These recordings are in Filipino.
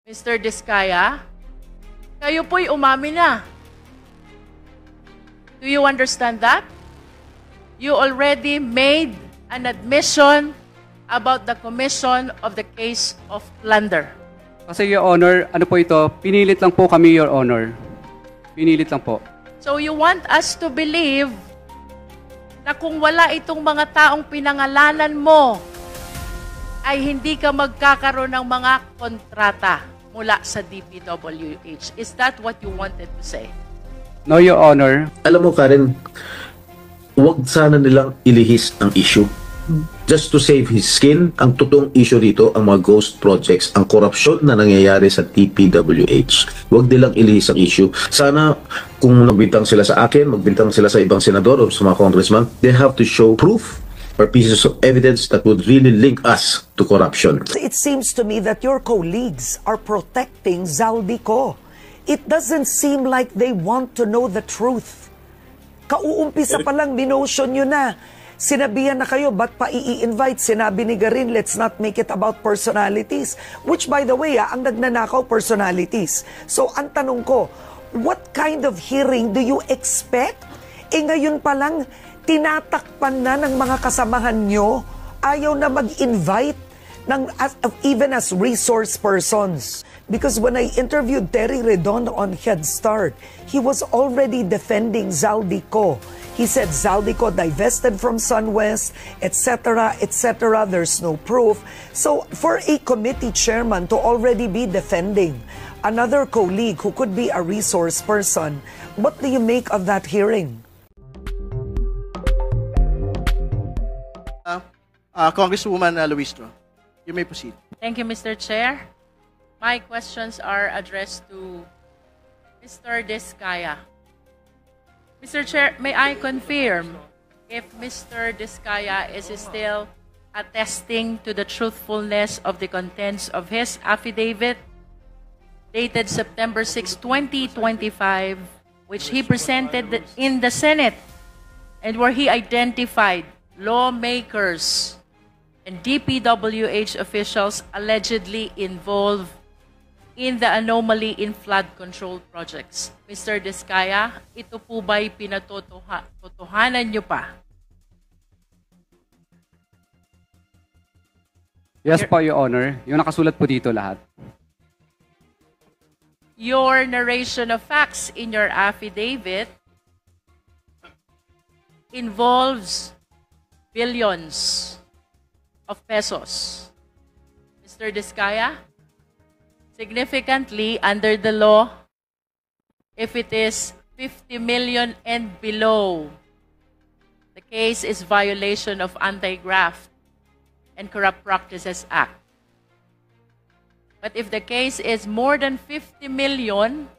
Mr. Diskaya, kayo po'y umamin na. Do you understand that? You already made an admission about the commission of the case of plunder. Kasi, Your Honor, ano po ito? Pinilit lang po kami, Your Honor. Pinilit lang po. So you want us to believe na kung wala itong mga taong pinangalanan mo, ay hindi ka magkakaroon ng mga kontrata mula sa DPWH. Is that what you wanted to say? No, Your Honor. Alam mo, Karen, huwag sana nilang ilihis ang issue. Just to save his skin, ang totoong issue rito, ang mga ghost projects, ang korupsyon na nangyayari sa DPWH. Huwag nilang ilihis ang issue. Sana, kung magbintang sila sa akin, magbintang sila sa ibang senador o sa mga congressman, they have to show proof or pieces of evidence that would really link us to corruption. It seems to me that your colleagues are protecting Zaldico. It doesn't seem like they want to know the truth. Kauumpisa pa lang, minotion nyo na. Sinabihan na kayo, ba't pa i-invite? Sinabi ni Garin, let's not make it about personalities. Which, by the way, ang nagnanakaw, personalities. So, ang tanong ko, what kind of hearing do you expect? Ngayon pa lang, tinatakpan na ng mga kasamahan nyo, ayaw na mag-invite even as resource persons. Because when I interviewed Terry Redondo on Head Start, he was already defending Zaldico. He said Zaldico divested from SunWest, etc., etc. There's no proof. So for a committee chairman to already be defending another colleague who could be a resource person, what do you make of that hearing? Congresswoman Luistro, you may proceed. Thank you, Mr. Chair. My questions are addressed to Mr. Diskaya. Mr. Chair, may I confirm if Mr. Diskaya is still attesting to the truthfulness of the contents of his affidavit dated September 6, 2025, which he presented in the Senate and where he identified lawmakers and DPWH officials allegedly involved in the anomaly in flood control projects. Mr. Diskaya, ito po ba'y pinatotohanan nyo pa? Yes po, Your Honor. Yung nakasulat po dito lahat. Your narration of facts in your affidavit involves billions of pesos. Mr. Diskaya, significantly, under the law, if it is 50 million and below, the case is violation of Anti-Graft and Corrupt Practices Act. But if the case is more than 50 million,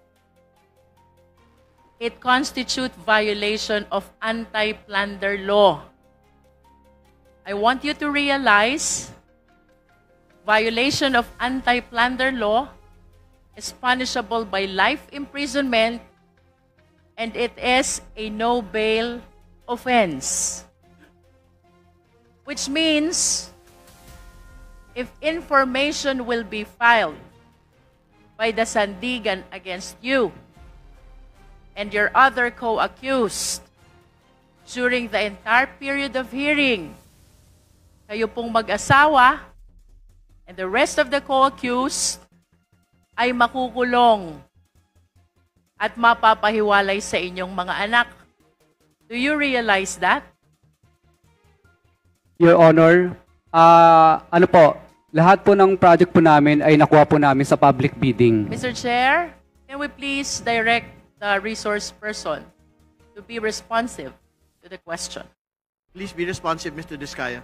it constitutes violation of anti-plunder law. I want you to realize violation of anti-plunder law is punishable by life imprisonment and it is a no-bail offense. Which means, if information will be filed by the Sandigan against you and your other co-accused during the entire period of hearing, kayo pong mag-asawa and the rest of the co-accused ay makukulong at mapapahiwalay sa inyong mga anak. Do you realize that? Your Honor, ano po, lahat po ng project po namin ay nakuha po namin sa public bidding. Mr. Chair, can we please direct the resource person to be responsive to the question? Please be responsive, Mr. Diskaya.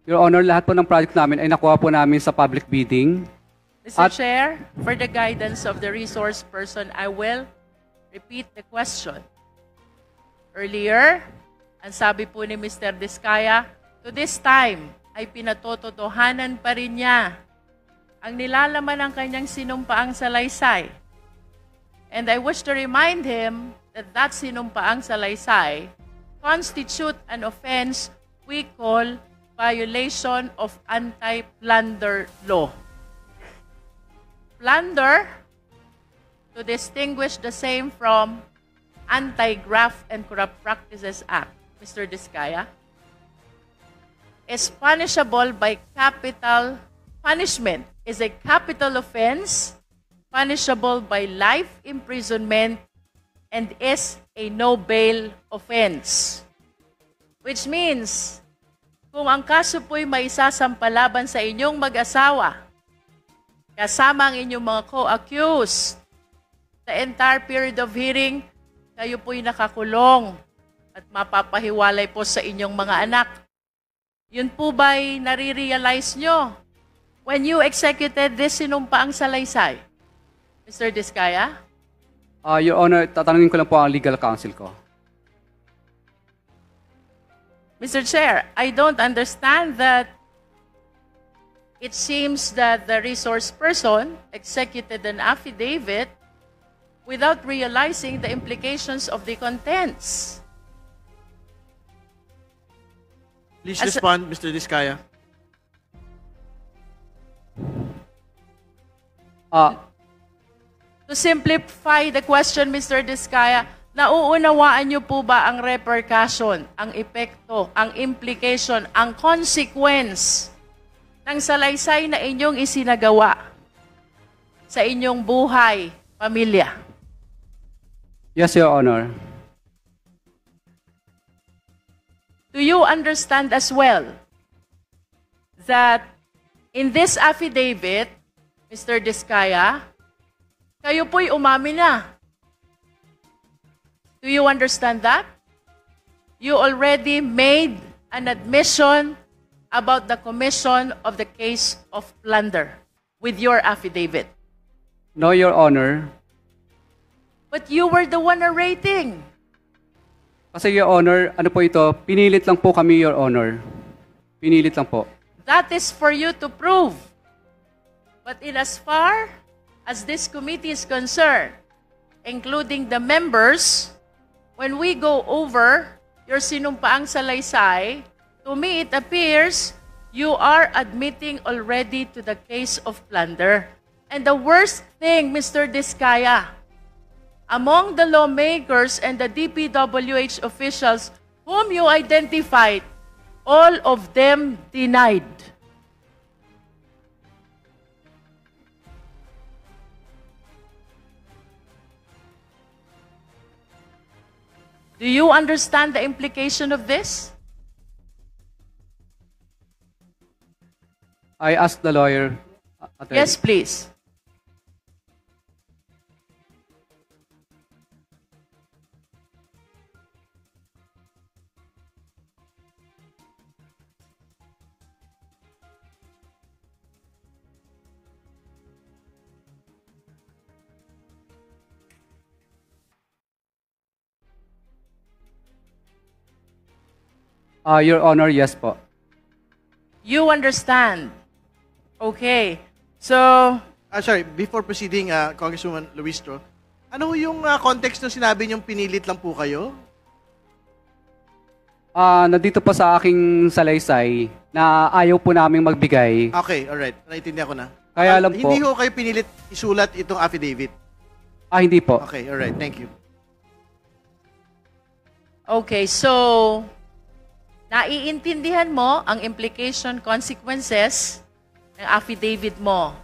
Your Honor, lahat po ng project namin ay nakuha po namin sa public bidding. Mr. Chair, for the guidance of the resource person, I will repeat the question. Earlier, ang sabi po ni Mr. Diskaya, to this time ay pinatotohanan pa rin niya ang nilalaman ng kanyang sinumpaang salaysay. And I wish to remind him that that sinumpaang salaysay constitute an offense we call violation of anti-plunder law. Plunder, to distinguish the same from Anti-Graft and Corrupt Practices Act, Mr. Diskaya, is punishable by capital punishment, is a capital offense, punishable by life imprisonment, and is a no-bail offense. Which means, kung ang kaso po'y may isasampalaban sa inyong mag-asawa, kasama ang inyong mga co-accused, the entire period of hearing, kayo po'y nakakulong at mapapahiwalay po sa inyong mga anak. Yun po ba'y nare-realize nyo when you executed this sinumpaang salaysay? Mr. Diskaya? Your Honor, tatanungin ko lang po ang legal counsel ko. Mr. Chair, I don't understand that it seems that the resource person executed an affidavit without realizing the implications of the contents. Please As- respond, Mr. Diskaya. To simplify the question, Mr. Diskaya, nauunawaan niyo po ba ang repercussion, ang epekto, ang implication, ang consequence ng salaysay na inyong isinagawa sa inyong buhay, pamilya? Yes, Your Honor. Do you understand as well that in this affidavit, Mr. Diskaya, kayo po'y umamin na? Do you understand that? You already made an admission about the commission of the case of plunder with your affidavit. No, Your Honor. But you were the one narrating. Kasi Your Honor, ano po ito, pinilit lang po kami, Your Honor. Pinilit lang po. That is for you to prove. But in as far as this committee is concerned, including the members, when we go over your sinumpaang salaysay, to me it appears you are admitting already to the case of plunder. And the worst thing, Mr. Diskaya, among the lawmakers and the DPWH officials whom you identified, all of them denied. Do you understand the implication of this? I asked the lawyer. Attorney. Yes, please. Your Honor, yes po. You understand. Okay. So, Sorry, before proceeding, Congresswoman Luistro, ano yung context ng sinabi niyong pinilit lang po kayo? Nandito po sa aking salaysay na ayaw po naming magbigay. Okay, alright. Naintindihan ko na. Kaya lang po. Hindi ho kayo pinilit isulat itong affidavit. Hindi po. Okay, alright. Thank you. okay, so, naiintindihan mo ang implication consequences ng affidavit mo.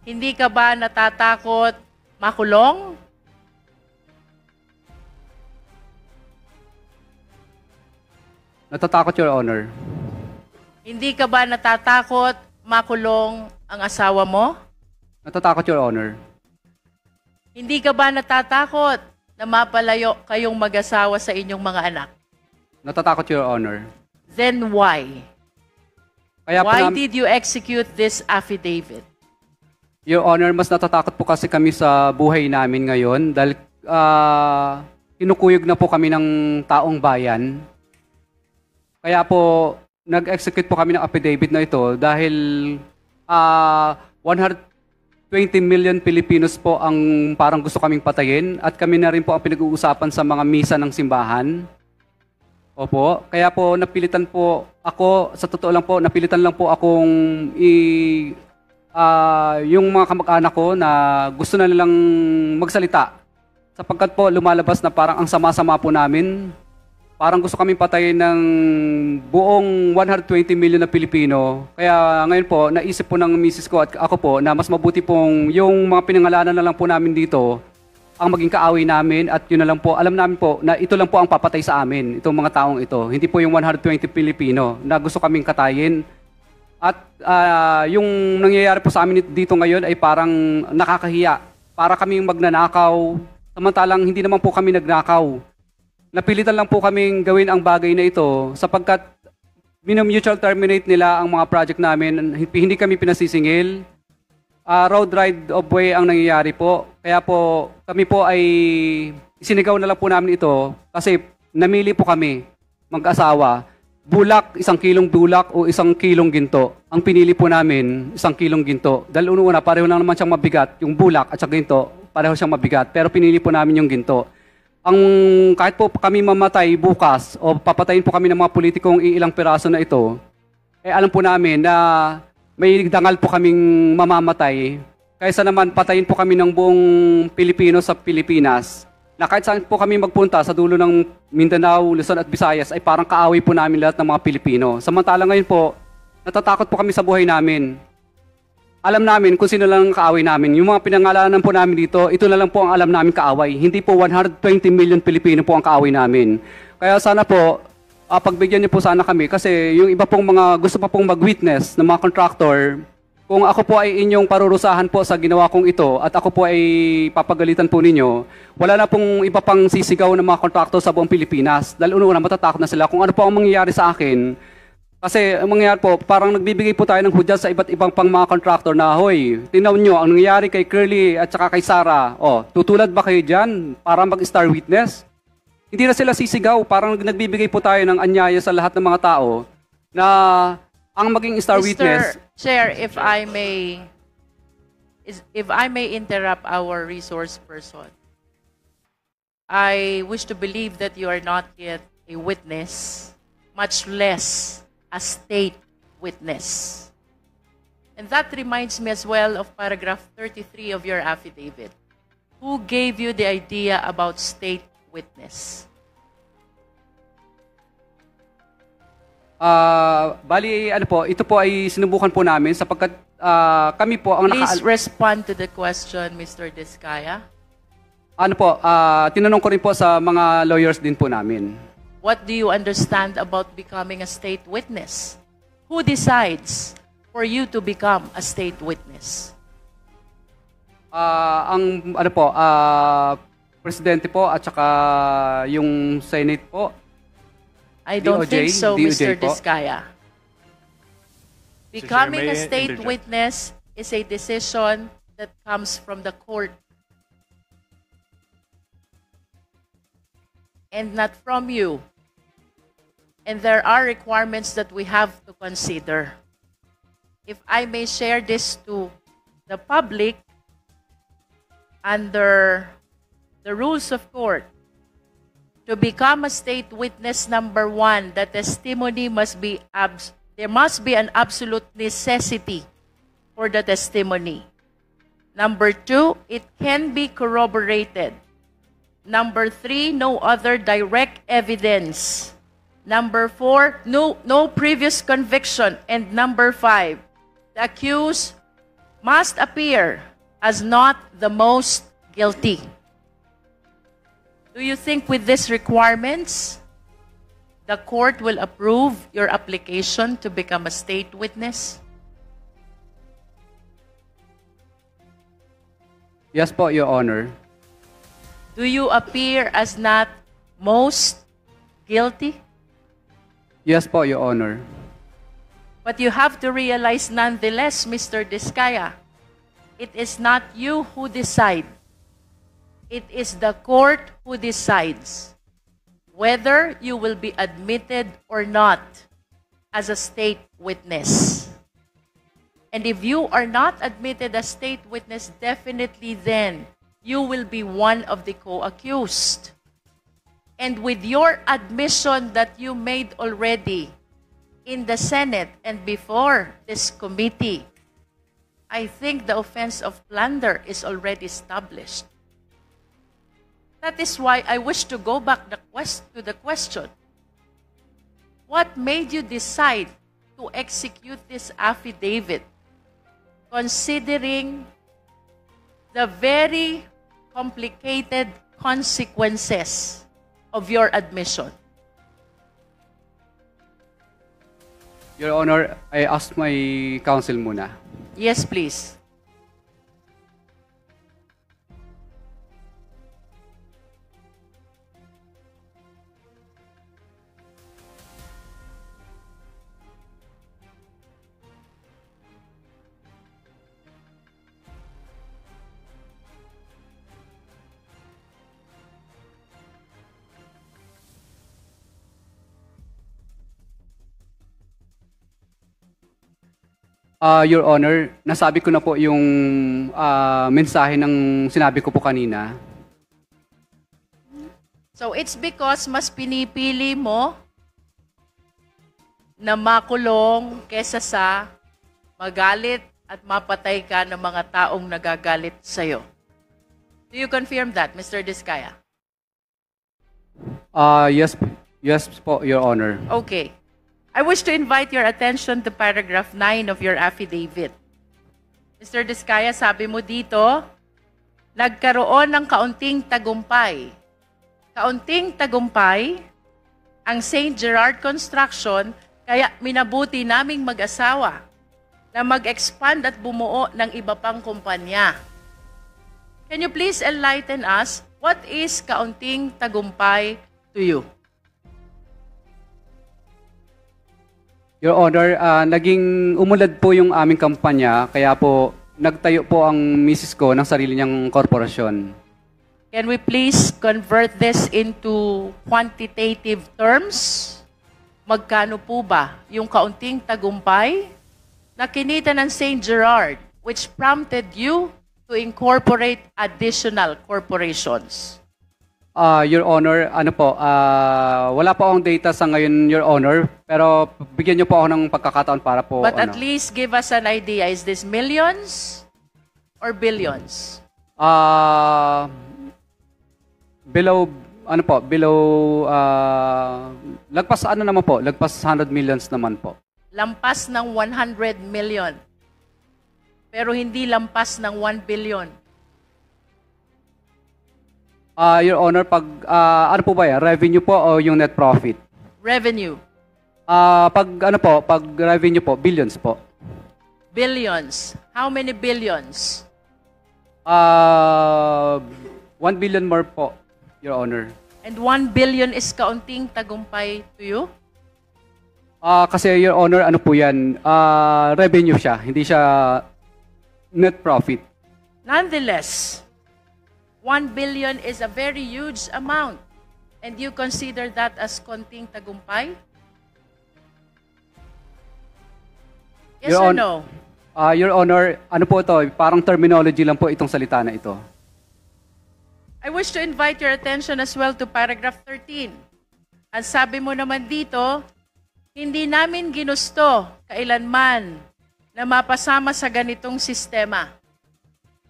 Hindi ka ba natatakot makulong? Natatakot, Your Honor. Hindi ka ba natatakot makulong ang asawa mo? Natatakot, Your Honor. Hindi ka ba natatakot na mapalayo kayong mag-asawa sa inyong mga anak? Natatakot, Your Honor. Then why? Kaya po Why nam- did you execute this affidavit? Your Honor, mas natatakot po kasi kami sa buhay namin ngayon dahil kinukuyog na po kami ng taong bayan. Kaya po, nag-execute po kami ng affidavit na ito dahil 120 million Filipinos po ang parang gusto kaming patayin at kami na rin po ang pinag-uusapan sa mga misa ng simbahan. Opo, kaya po napilitan po ako, sa totoo lang po, napilitan lang po akong yung mga kamag-anak ko na gusto na nilang magsalita. Sapagkat po lumalabas na parang ang sama-sama po namin. Parang gusto kami patayin ng buong 120 million na Pilipino. Kaya ngayon po, naisip po ng misis ko at ako po na mas mabuti pong yung mga pinangalanan na lang po namin dito ang maging kaaway namin at yun na lang po, alam namin po na ito lang po ang papatay sa amin, itong mga taong ito. Hindi po yung 120 Pilipino na gusto kaming katayin. At yung nangyayari po sa amin dito ngayon ay parang nakakahiya. Para kaming magnanakaw, samantalang hindi naman po kami nagnakaw. Napilitan lang po kaming gawin ang bagay na ito sapagkat mutual terminate nila ang mga project namin, hindi kami pinasisingil. Road ride of way ang nangyayari po. Kaya po, kami po ay isinigaw na lang po namin ito kasi namili po kami, mag-asawa. Bulak, 1 kilong bulak o 1 kilong ginto. Ang pinili po namin, 1 kilong ginto. Dahil una, pareho lang naman siyang mabigat. Yung bulak at saka ginto, pareho siyang mabigat. Pero pinili po namin yung ginto. Kahit po kami mamatay bukas o papatayin po kami ng mga politikong ilang piraso na ito, alam po namin na may dangal po kaming mamamatay. Kaysa naman patayin po kami ng buong Pilipino sa Pilipinas. Na kahit saan po kami magpunta sa dulo ng Mindanao, Luzon at Visayas ay parang kaaway po namin lahat ng mga Pilipino. Samantala ngayon po, natatakot po kami sa buhay namin. Alam namin kung sino lang ang kaaway namin. Yung mga pinangalanan po namin dito, ito na lang po ang alam namin kaaway. Hindi po 120 million Pilipino po ang kaaway namin. Kaya sana po, pagbigyan niyo po sana kami kasi yung iba pong mga gusto pa pong mag-witness ng mga contractor, kung ako po ay inyong parurusahan po sa ginawa kong ito at ako po ay papagalitan po ninyo, wala na pong iba pang sisigaw ng mga contractor sa buong Pilipinas. Dahil una matatakot na sila kung ano po ang mangyayari sa akin. Kasi ang mangyayari po, parang nagbibigay po tayo ng hudyat sa iba't ibang pang mga contractor na, hoy, tinaw nyo, ang nangyayari kay Curly at saka kay Sarah, tutulad ba kayo dyan para mag-star witness? Hindi na sila sisigaw, parang nagbibigay po tayo ng anyaya sa lahat ng mga tao na ang maging star witness. Mr. Chair, if I may interrupt our resource person, I wish to believe that you are not yet a witness, much less a state witness. And that reminds me as well of paragraph 33 of your affidavit. Who gave you the idea about state witness? Bali, ano po, ito po ay sinubukan po namin sapagkat kami po ang Please respond to the question, Mr. Diskaya. Ano po, tinanong ko rin po sa mga lawyers din po namin. What do you understand about becoming a state witness? Who decides for you to become a state witness? Ang ano po, presidente po at saka yung Senate po. I don't DOJ, think so, DOJ Mr. po. Diskaya. Becoming a state witness is a decision that comes from the court and not from you. And there are requirements that we have to consider. If I may share this to the public, under the rules of court, to become a state witness, number one, the testimony must be there must be an absolute necessity for the testimony. Number two, it can be corroborated. Number three, no other direct evidence. Number four, no previous conviction. And number five, the accused must appear as not the most guilty. Do you think with these requirements, the court will approve your application to become a state witness? Yes po, Your Honor. Do you appear as not most guilty? Yes po, Your Honor. But you have to realize nonetheless, Mr. Diskaya, it is not you who decide. It is the court who decides whether you will be admitted or not as a state witness. And if you are not admitted as state witness, definitely then you will be one of the co-accused. and with your admission that you made already in the Senate and before this committee, I think the offense of plunder is already established. That is why I wish to go back to the question. What made you decide to execute this affidavit, considering the very complicated consequences of your admission? Your Honor, I asked my counsel muna. Yes, please. Your Honor, nasabi ko na po yung mensahe ng sinabi ko po kanina. So it's because mas pinipili mo na makulong kesa sa magalit at mapatay ka ng mga taong nagagalit sa'yo. Do you confirm that, Mr. Diskaya? Yes po, Your Honor. Okay. I wish to invite your attention to paragraph 9 of your affidavit. Mr. Diskaya, sabi mo dito, nagkaroon ng kaunting tagumpay. Kaunting tagumpay ang St. Gerard Construction, kaya minabuti naming mag-asawa na mag-expand at bumuo ng iba pang kumpanya. Can you please enlighten us, what is kaunting tagumpay to you? Your Honor, naging umulad po yung aming kampanya, kaya po nagtayo po ang misis ko ng sarili niyang korporasyon. Can we please convert this into quantitative terms? Magkano po ba yung kaunting tagumpay na kinita ng St. Gerard, which prompted you to incorporate additional corporations? Your Honor, wala po akong data sa ngayon, Your Honor, pero bigyan niyo po ako ng pagkakataon para po, But at least give us an idea. Is this millions or billions? Lagpas 100 millions naman po. Lampas ng 100 million. Pero hindi lampas ng 1 billion. Your Honor, pag ano po ba yan? Revenue po o yung net profit? Revenue. Pag revenue po, billions po. Billions. How many billions? 1 billion more po, Your Honor. And 1 billion is kaunting tagumpay to you? Kasi Your Honor, ano po yan? Revenue siya, hindi siya net profit. Nonetheless, 1 billion is a very huge amount. And you consider that as konting tagumpay? Yes or no? Your Honor, ano po ito? Parang terminology lang po itong salita na ito. I wish to invite your attention as well to paragraph 13. Ang sabi mo naman dito, hindi namin ginusto kailanman na mapasama sa ganitong sistema.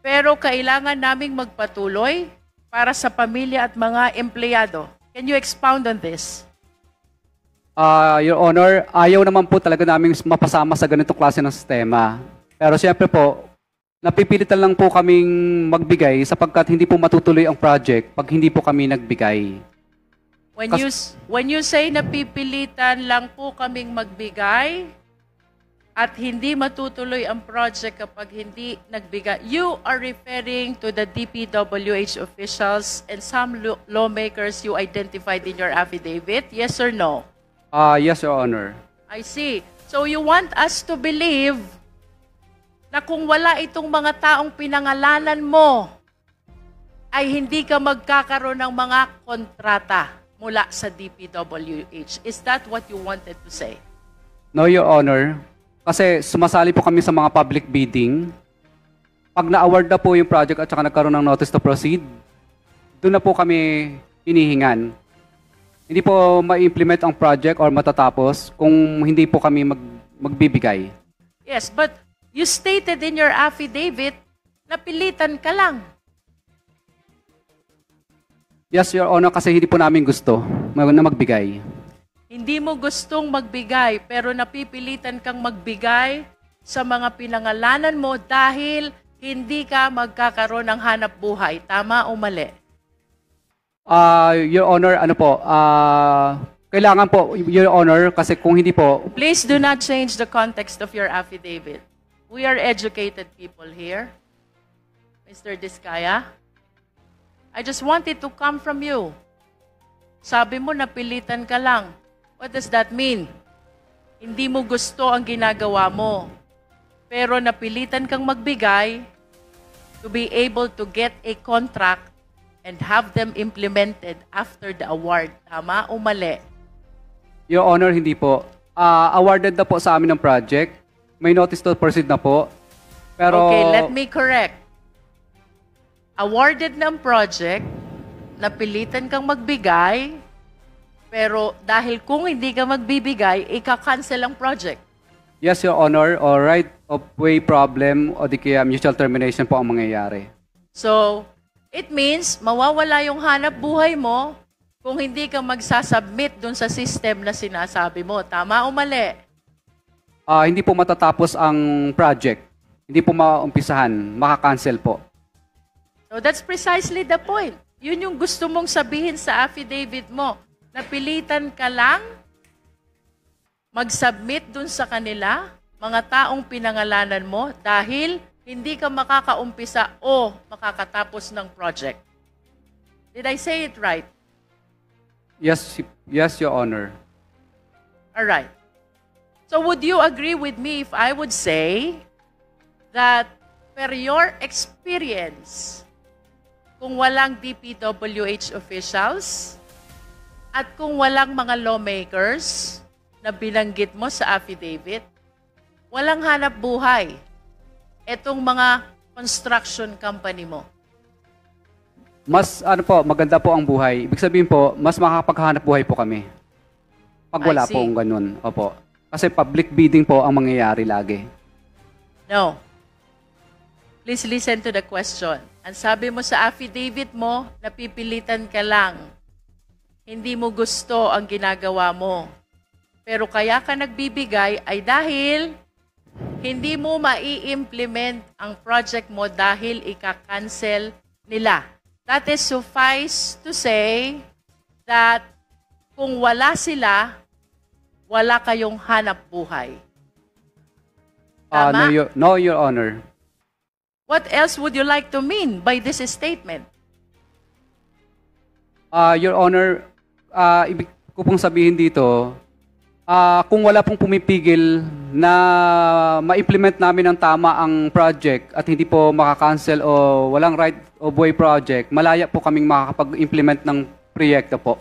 Pero kailangan naming magpatuloy para sa pamilya at mga empleyado. Can you expound on this? Your Honor, ayaw naman po talaga namin mapasama sa ganitong klase ng sistema. Pero siyempre po, napipilitan lang po kaming magbigay sapagkat hindi po matutuloy ang project pag hindi po kami nagbigay. When you say napipilitan lang po kaming magbigay at hindi matutuloy ang project kapag hindi nagbigay, you are referring to the DPWH officials and some lawmakers you identified in your affidavit, yes or no? Yes, Your Honor. I see. So you want us to believe na kung wala itong mga taong pinangalanan mo, ay hindi ka magkakaroon ng mga kontrata mula sa DPWH. Is that what you wanted to say? No, Your Honor. Kasi sumasali po kami sa mga public bidding. Pag na-award na po yung project at saka nagkaroon ng notice to proceed, doon na po kami hinihingan. hindi po ma-implement ang project or matatapos kung hindi po kami magbibigay. Yes, but you stated in your affidavit na pilitan ka lang. Yes, Your Honor, kasi hindi po namin gusto na magbigay. Hindi mo gustong magbigay pero napipilitan kang magbigay sa mga pinangalanan mo dahil hindi ka magkakaroon ng hanap buhay. Tama o mali? Your Honor, ano po, kailangan po, Your Honor, kasi kung hindi po, Please do not change the context of your affidavit. We are educated people here. Mr. Diskaya, I just want it to come from you. Sabi mo, napilitan ka lang. What does that mean? Hindi mo gusto ang ginagawa mo. Pero napilitan kang magbigay to be able to get a contract and have them implemented after the award. Tama o mali? Your Honor, hindi po. Awarded na po sa amin ng project. May notice to proceed na po. Pero, Okay, let me correct. Awarded ng project, napilitan kang magbigay, pero dahil kung hindi ka magbibigay, ika-cancel ang project. yes, Your Honor, or right of way problem o di kaya mutual termination po ang mangyayari. So, it means mawawala yung hanap buhay mo kung hindi ka magsasubmit dun sa system na sinasabi mo. Tama o mali? Hindi po matatapos ang project. Hindi po maumpisahan. Makakancel po. So, that's precisely the point. Yun yung gusto mong sabihin sa affidavit mo. Napilitan ka lang mag-submit dun sa kanila, mga taong pinangalanan mo, dahil hindi ka makakaumpisa o makakatapos ng project. Did I say it right? Yes, yes, Your Honor. All right. So would you agree with me if I would say that per your experience, kung walang DPWH officials at kung walang mga lawmakers na binanggit mo sa affidavit, walang hanap buhay etong mga construction company mo? Mas, maganda po ang buhay. Ibig sabihin po, mas makakapaghanap buhay po kami. Pag I wala see. po ang ganun. Opo. Kasi public bidding po ang mangyayari lagi. No. Please listen to the question. Ang sabi mo sa affidavit mo, napipilitan ka lang. Hindi mo gusto ang ginagawa mo. Pero kaya ka nagbibigay ay dahil hindi mo mai-implement ang project mo dahil ika-cancel nila. That is suffice to say that kung wala sila, wala kayong hanap buhay. Tama? No, Your Honor. What else would you like to mean by this statement? Your Honor, ibig ko pong sabihin dito, kung wala pong pumipigil na ma-implement namin ng tama ang project at hindi po makakancel o walang right of way project, malaya po kaming makakapag-implement ng proyekto po.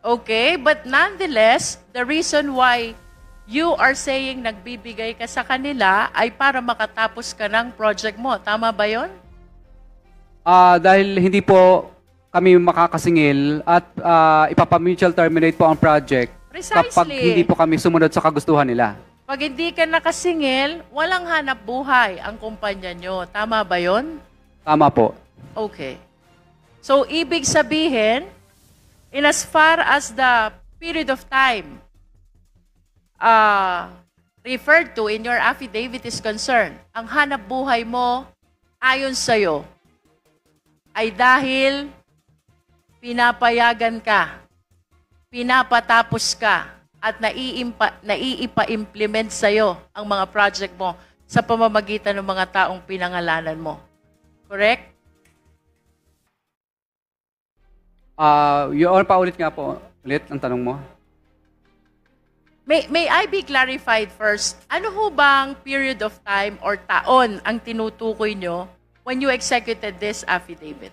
Okay, but nonetheless, the reason why you are saying nagbibigay ka sa kanila ay para makatapos ka ng project mo. Tama ba yon? Dahil hindi po kami makakasingil at ipapamutual terminate po ang project kapag Precisely. hindi po kami sumunod sa kagustuhan nila. Pag hindi ka nakasingil, walang hanap buhay ang kumpanya nyo. Tama ba yon? Tama po. Okay. So, ibig sabihin, in as far as the period of time referred to in your affidavit is concerned, ang hanap buhay mo, ayon sa'yo, ay dahil pinapayagan ka, pinapatapos ka, at naiipa-implement sa'yo ang mga project mo sa pamamagitan ng mga taong pinangalanan mo. Correct? Your Honor, paulit nga po ulit ang tanong mo. May I be clarified first? Ano ho bang period of time or taon ang tinutukoy nyo when you executed this affidavit?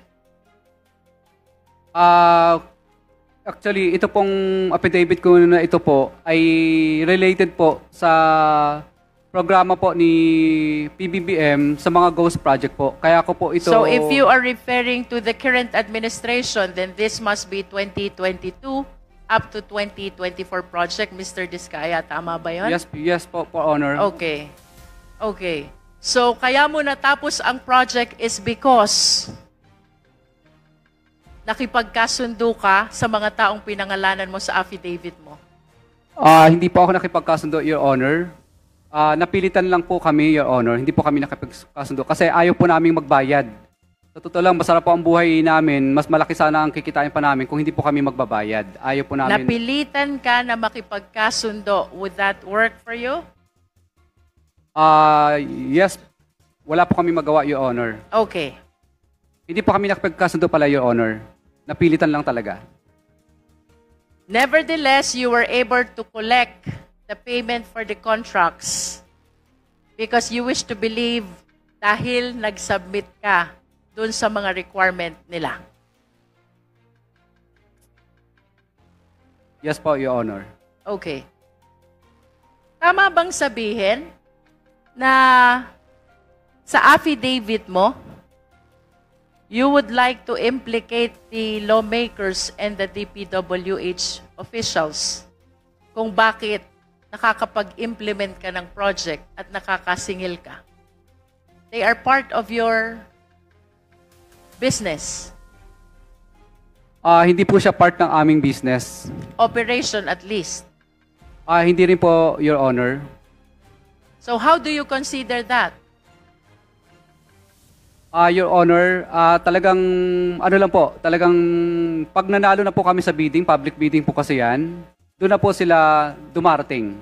Actually, ito pong affidavit ko na ito po ay related po sa programa po ni PBBM sa mga ghost project po. Kaya ko po ito... So if you are referring to the current administration, then this must be 2022 up to 2024 project, Mr. Diskaya. Tama ba yun? Yes po, Honor. Okay. Okay. So kaya mo natapos ang project is because nakipagkasundo ka sa mga taong pinangalanan mo sa affidavit mo. Hindi po ako nakipagkasundo, Your Honor. Napilitan lang po kami, Your Honor. Hindi po kami nakipagkasundo kasi ayaw po naming magbayad. Sa totoo lang, masarap po ang buhay namin. Mas malaki sana ang kikitain pa namin kung hindi po kami magbabayad. Ayaw po namin. Napilitan ka na makipagkasundo. Would that work for you? Yes. Wala po kami magawa, Your Honor. Okay. Hindi po kami nakipagkasundo pala, Your Honor. Napilitan lang talaga. Nevertheless, you were able to collect the payment for the contracts because you wish to believe dahil nag-submit ka dun sa mga requirement nila. Yes po, Your Honor. Okay. Tama bang sabihin na sa affidavit mo, you would like to implicate the lawmakers and the DPWH officials kung bakit nakakapag-implement ka ng project at nakakasingil ka? They are part of your business. Hindi po siya part ng aming business. Operation at least. Hindi rin po, Your Honor. So how do you consider that? Your Honor, talagang, ano lang po, talagang pag nanalo na po kami sa bidding, public bidding po kasi yan, doon na po sila dumarating.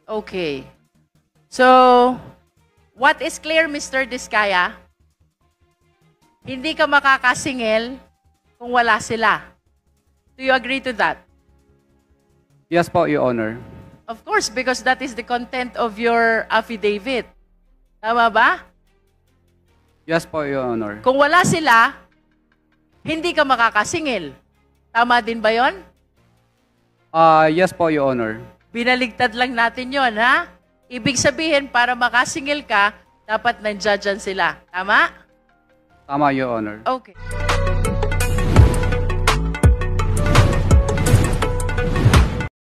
Okay. So, what is clear, Mr. Diskaya? Hindi ka makakasingil kung wala sila. Do you agree to that? Yes po, Your Honor. Of course, because that is the content of your affidavit. Tama ba? Yes po, Your Honor. Kung wala sila, hindi ka makakasingil. Tama din ba yon? Yes po, Your Honor. Binaligtad lang natin yon, ha? Ibig sabihin, para makasingil ka, dapat nandiyan sila. Tama? Tama, Your Honor. Okay.